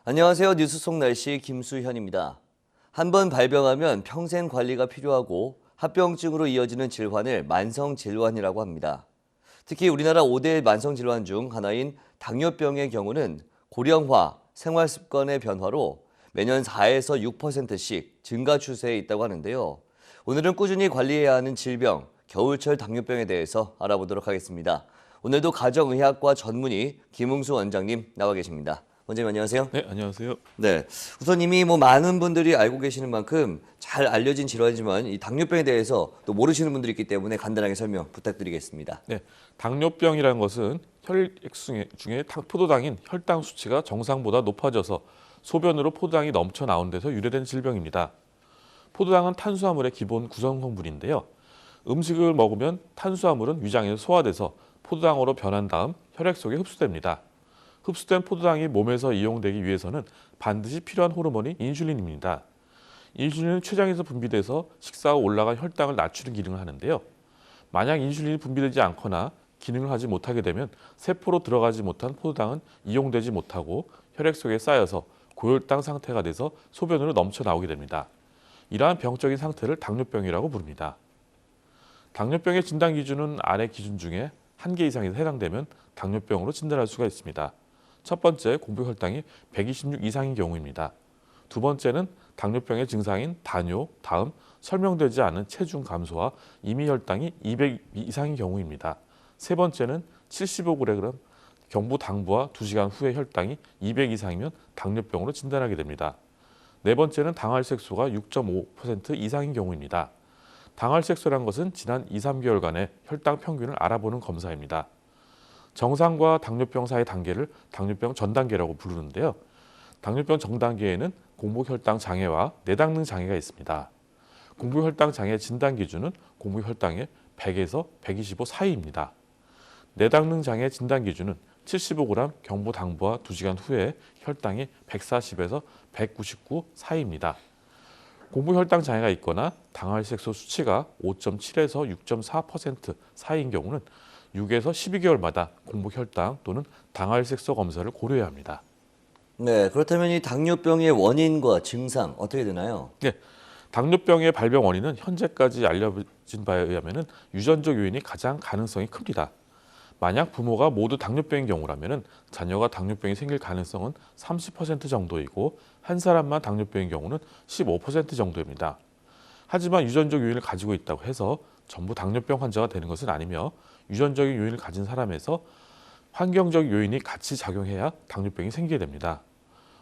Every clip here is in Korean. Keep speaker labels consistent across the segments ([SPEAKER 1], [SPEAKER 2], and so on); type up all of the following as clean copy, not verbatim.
[SPEAKER 1] 안녕하세요. 뉴스 속 날씨 김수현입니다. 한 번 발병하면 평생 관리가 필요하고 합병증으로 이어지는 질환을 만성질환이라고 합니다. 특히 우리나라 5대 만성질환 중 하나인 당뇨병의 경우는 고령화, 생활습관의 변화로 매년 4에서 6%씩 증가 추세에 있다고 하는데요. 오늘은 꾸준히 관리해야 하는 질병, 겨울철 당뇨병에 대해서 알아보도록 하겠습니다. 오늘도 가정의학과 전문의 김웅수 원장님 나와 계십니다. 원장님 안녕하세요.
[SPEAKER 2] 네, 안녕하세요.
[SPEAKER 1] 네, 우선 이미 많은 분들이 알고 계시는 만큼 잘 알려진 질환이지만 이 당뇨병에 대해서 또 모르시는 분들이 있기 때문에 간단하게 설명 부탁드리겠습니다.
[SPEAKER 2] 네, 당뇨병이라는 것은 혈액 중에 포도당인 혈당 수치가 정상보다 높아져서 소변으로 포도당이 넘쳐 나온 데서 유래된 질병입니다. 포도당은 탄수화물의 기본 구성 성분인데요. 음식을 먹으면 탄수화물은 위장에서 소화돼서 포도당으로 변한 다음 혈액 속에 흡수됩니다. 흡수된 포도당이 몸에서 이용되기 위해서는 반드시 필요한 호르몬이 인슐린입니다. 인슐린은 췌장에서 분비돼서 식사 후 올라간 혈당을 낮추는 기능을 하는데요. 만약 인슐린이 분비되지 않거나 기능을 하지 못하게 되면 세포로 들어가지 못한 포도당은 이용되지 못하고 혈액 속에 쌓여서 고혈당 상태가 돼서 소변으로 넘쳐 나오게 됩니다. 이러한 병적인 상태를 당뇨병이라고 부릅니다. 당뇨병의 진단 기준은 아래 기준 중에 한 개 이상에서 해당되면 당뇨병으로 진단할 수가 있습니다. 첫 번째, 공복 혈당이 126 이상인 경우입니다. 두 번째는 당뇨병의 증상인 다뇨, 다음 설명되지 않은 체중 감소와 임의 혈당이 200 이상인 경우입니다. 세 번째는 75g 경부 당부와 2시간 후에 혈당이 200 이상이면 당뇨병으로 진단하게 됩니다. 네 번째는 당활색소가 6.5% 이상인 경우입니다. 당활색소란 것은 지난 2, 3개월간의 혈당 평균을 알아보는 검사입니다. 정상과 당뇨병 사이 단계를 당뇨병 전 단계라고 부르는데요. 당뇨병 전 단계에는 공복혈당 장애와 내당능 장애가 있습니다. 공복혈당 장애 진단 기준은 공복혈당의 100에서 125 사이입니다. 내당능 장애 진단 기준은 75g 경부 당부와 2시간 후에 혈당이 140에서 199 사이입니다. 공복혈당 장애가 있거나 당활색소 수치가 5.7에서 6.4% 사이인 경우는 6에서 12개월마다 공복혈당 또는 당활색소 검사를 고려해야 합니다.
[SPEAKER 1] 네, 그렇다면 이 당뇨병의 원인과 증상 어떻게 되나요?
[SPEAKER 2] 네, 당뇨병의 발병 원인은 현재까지 알려진 바에 의하면 유전적 요인이 가장 가능성이 큽니다. 만약 부모가 모두 당뇨병인 경우라면 자녀가 당뇨병이 생길 가능성은 30% 정도이고 한 사람만 당뇨병인 경우는 15% 정도입니다. 하지만 유전적 요인을 가지고 있다고 해서 전부 당뇨병 환자가 되는 것은 아니며 유전적인 요인을 가진 사람에서 환경적 요인이 같이 작용해야 당뇨병이 생기게 됩니다.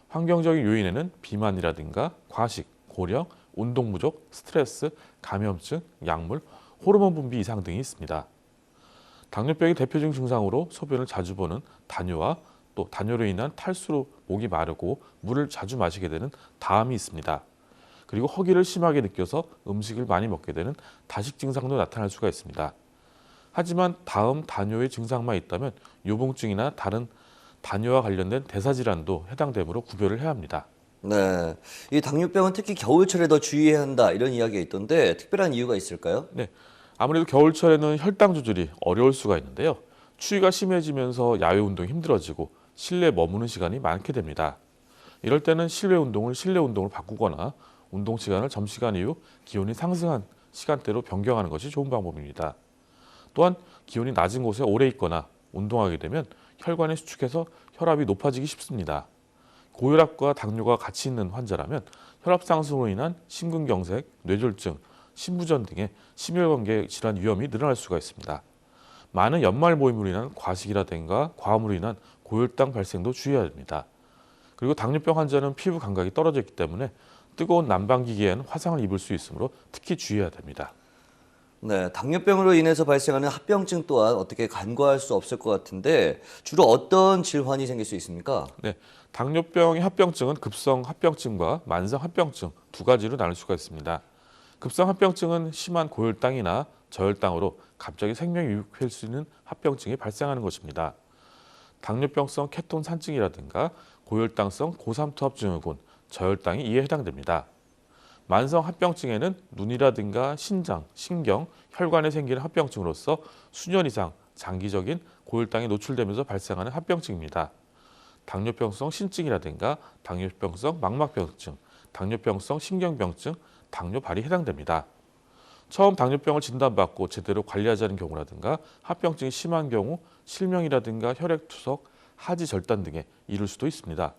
[SPEAKER 2] 환경적인 요인에는 비만이라든가 과식, 고령, 운동 부족, 스트레스, 감염증, 약물, 호르몬 분비 이상 등이 있습니다. 당뇨병의 대표적인 증상으로 소변을 자주 보는 다뇨와 또 다뇨로 인한 탈수로 목이 마르고 물을 자주 마시게 되는 다함이 있습니다. 그리고 허기를 심하게 느껴서 음식을 많이 먹게 되는 다식 증상도 나타날 수가 있습니다. 하지만 다음 다뇨의 증상만 있다면 요봉증이나 다른 다뇨와 관련된 대사질환도 해당되므로 구별을 해야 합니다.
[SPEAKER 1] 네, 이 당뇨병은 특히 겨울철에 더 주의해야 한다 이런 이야기가 있던데 특별한 이유가 있을까요?
[SPEAKER 2] 네, 아무래도 겨울철에는 혈당 조절이 어려울 수가 있는데요. 추위가 심해지면서 야외 운동이 힘들어지고 실내에 머무는 시간이 많게 됩니다. 이럴 때는 실외 운동을 실내 운동으로 바꾸거나 운동 시간을 점심시간 이후 기온이 상승한 시간대로 변경하는 것이 좋은 방법입니다. 또한 기온이 낮은 곳에 오래 있거나 운동하게 되면 혈관이 수축해서 혈압이 높아지기 쉽습니다. 고혈압과 당뇨가 같이 있는 환자라면 혈압 상승으로 인한 심근경색, 뇌졸중, 심부전 등의 심혈관계 질환 위험이 늘어날 수가 있습니다. 많은 연말 모임으로 인한 과식이라든가 과음으로 인한 고혈당 발생도 주의해야 합니다. 그리고 당뇨병 환자는 피부 감각이 떨어져 있기 때문에 뜨거운 난방기기에는 화상을 입을 수 있으므로 특히 주의해야 됩니다.
[SPEAKER 1] 네, 당뇨병으로 인해서 발생하는 합병증 또한 어떻게 간과할 수 없을 것 같은데 주로 어떤 질환이 생길 수 있습니까?
[SPEAKER 2] 네, 당뇨병의 합병증은 급성 합병증과 만성 합병증 두 가지로 나눌 수가 있습니다. 급성 합병증은 심한 고혈당이나 저혈당으로 갑자기 생명이 위협될 수 있는 합병증이 발생하는 것입니다. 당뇨병성 케톤 산증이라든가 고혈당성 고삼투압증후군, 저혈당이 이에 해당됩니다. 만성 합병증에는 눈이라든가 신장, 신경, 혈관에 생기는 합병증으로서 수년 이상 장기적인 고혈당에 노출되면서 발생하는 합병증입니다. 당뇨병성 신증이라든가 당뇨병성 망막병증, 당뇨병성 신경병증, 당뇨발이 해당됩니다. 처음 당뇨병을 진단받고 제대로 관리하지 않은 경우라든가 합병증이 심한 경우 실명이라든가 혈액투석, 하지 절단 등에 이를 수도 있습니다.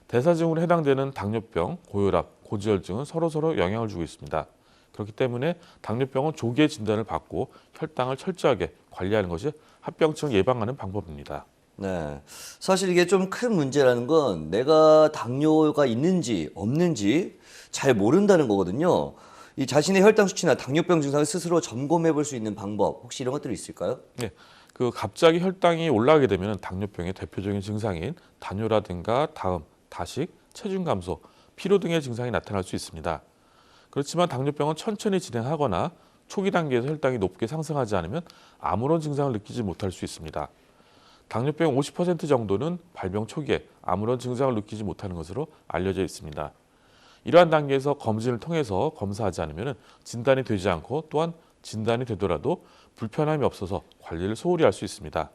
[SPEAKER 2] 대사증으로 해당되는 당뇨병, 고혈압, 고지혈증은 서로서로 영향을 주고 있습니다. 그렇기 때문에 당뇨병은 조기에 진단을 받고 혈당을 철저하게 관리하는 것이 합병증을 예방하는 방법입니다.
[SPEAKER 1] 네. 사실 이게 좀 큰 문제라는 건 내가 당뇨가 있는지 없는지 잘 모른다는 거거든요. 이 자신의 혈당 수치나 당뇨병 증상을 스스로 점검해 볼 수 있는 방법, 혹시 이런 것들이 있을까요?
[SPEAKER 2] 네, 갑자기 혈당이 올라가게 되면 당뇨병의 대표적인 증상인 당뇨라든가 다음, 다식, 체중 감소, 피로 등의 증상이 나타날 수 있습니다. 그렇지만 당뇨병은 천천히 진행하거나 초기 단계에서 혈당이 높게 상승하지 않으면 아무런 증상을 느끼지 못할 수 있습니다. 당뇨병 50% 정도는 발병 초기에 아무런 증상을 느끼지 못하는 것으로 알려져 있습니다. 이러한 단계에서 검진을 통해서 검사하지 않으면 진단이 되지 않고 또한 진단이 되더라도 불편함이 없어서 관리를 소홀히 할 수 있습니다.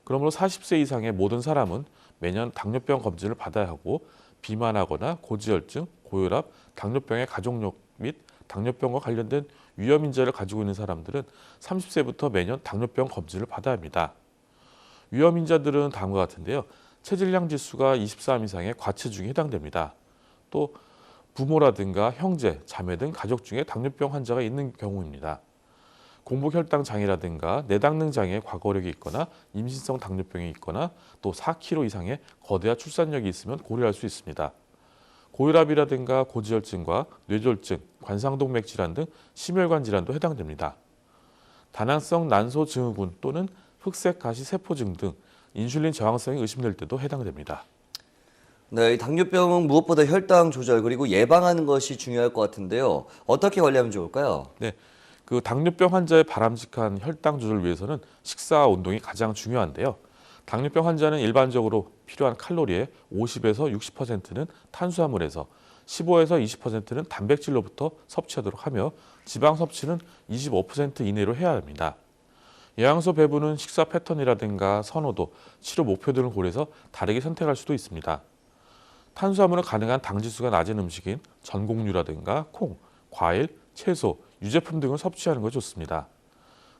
[SPEAKER 2] 그러므로 40세 이상의 모든 사람은 매년 당뇨병 검진을 받아야 하고 비만하거나 고지혈증, 고혈압, 당뇨병의 가족력 및 당뇨병과 관련된 위험 인자를 가지고 있는 사람들은 30세부터 매년 당뇨병 검진을 받아야 합니다. 위험 인자들은 다음과 같은데요. 체질량 지수가 23 이상의 과체중에 해당됩니다. 또 부모라든가 형제, 자매 등 가족 중에 당뇨병 환자가 있는 경우입니다. 공복 혈당 장애라든가 내당능 장애의 과거력이 있거나 임신성 당뇨병이 있거나 또 4kg 이상의 거대한 출산력이 있으면 고려할 수 있습니다. 고혈압이라든가 고지혈증과 뇌졸중, 관상동맥 질환 등 심혈관 질환도 해당됩니다. 다낭성 난소 증후군 또는 흑색 가시 세포증 등 인슐린 저항성이 의심될 때도 해당됩니다.
[SPEAKER 1] 네, 이 당뇨병은 무엇보다 혈당 조절 그리고 예방하는 것이 중요할 것 같은데요. 어떻게 관리하면 좋을까요?
[SPEAKER 2] 네, 당뇨병 환자의 바람직한 혈당 조절을 위해서는 식사와 운동이 가장 중요한데요. 당뇨병 환자는 일반적으로 필요한 칼로리의 50에서 60%는 탄수화물에서 15에서 20%는 단백질로부터 섭취하도록 하며 지방 섭취는 25% 이내로 해야 합니다. 영양소 배분은 식사 패턴이라든가 선호도, 치료 목표 등을 고려해서 다르게 선택할 수도 있습니다. 탄수화물은 가능한 당지수가 낮은 음식인 전곡류라든가 콩, 과일, 채소, 유제품 등을 섭취하는 것이 좋습니다.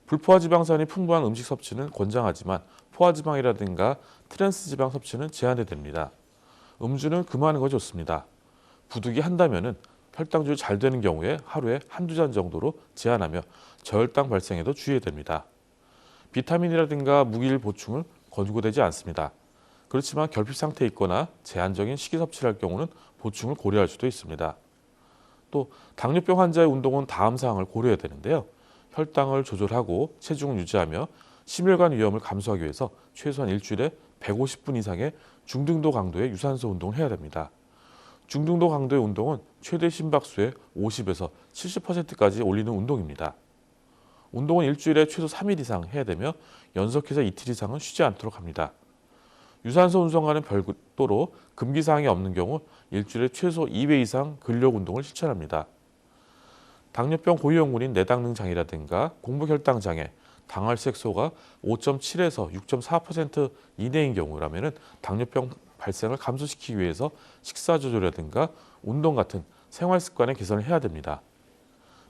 [SPEAKER 2] 불포화 지방산이 풍부한 음식 섭취는 권장하지만 포화지방이라든가 트랜스 지방 섭취는 제한해야 됩니다. 음주는 금하는 것이 좋습니다. 부득이 한다면 혈당 조절이 잘 되는 경우에 하루에 한두 잔 정도로 제한하며 저혈당 발생에도 주의해야 됩니다. 비타민이라든가 무기질 보충은 권고되지 않습니다. 그렇지만 결핍 상태에 있거나 제한적인 식이 섭취를 할 경우는 보충을 고려할 수도 있습니다. 또 당뇨병 환자의 운동은 다음 사항을 고려해야 되는데요. 혈당을 조절하고 체중을 유지하며 심혈관 위험을 감소하기 위해서 최소한 일주일에 150분 이상의 중등도 강도의 유산소 운동을 해야 됩니다. 중등도 강도의 운동은 최대 심박수의 50에서 70%까지 올리는 운동입니다. 운동은 일주일에 최소 3일 이상 해야 되며 연속해서 이틀 이상은 쉬지 않도록 합니다. 유산소 운동과는 별도로 금기사항이 없는 경우 일주일에 최소 2회 이상 근력 운동을 실천합니다. 당뇨병 고위험군인 내당능 장애라든가 공복혈당 장애, 당할색소가 5.7에서 6.4% 이내인 경우라면 당뇨병 발생을 감소시키기 위해서 식사 조절이라든가 운동 같은 생활 습관의 개선을 해야 됩니다.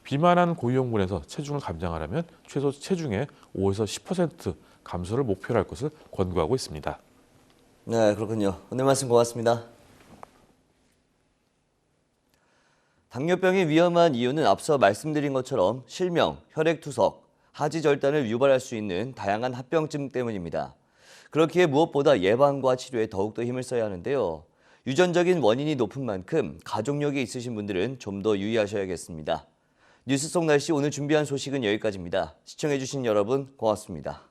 [SPEAKER 2] 비만한 고위험군에서 체중을 감량하려면 최소 체중의 5에서 10% 감소를 목표로 할 것을 권고하고 있습니다.
[SPEAKER 1] 네, 그렇군요. 오늘 말씀 고맙습니다. 당뇨병이 위험한 이유는 앞서 말씀드린 것처럼 실명, 혈액투석, 하지절단을 유발할 수 있는 다양한 합병증 때문입니다. 그렇기에 무엇보다 예방과 치료에 더욱더 힘을 써야 하는데요. 유전적인 원인이 높은 만큼 가족력이 있으신 분들은 좀 더 유의하셔야겠습니다. 뉴스 속 날씨 오늘 준비한 소식은 여기까지입니다. 시청해주신 여러분 고맙습니다.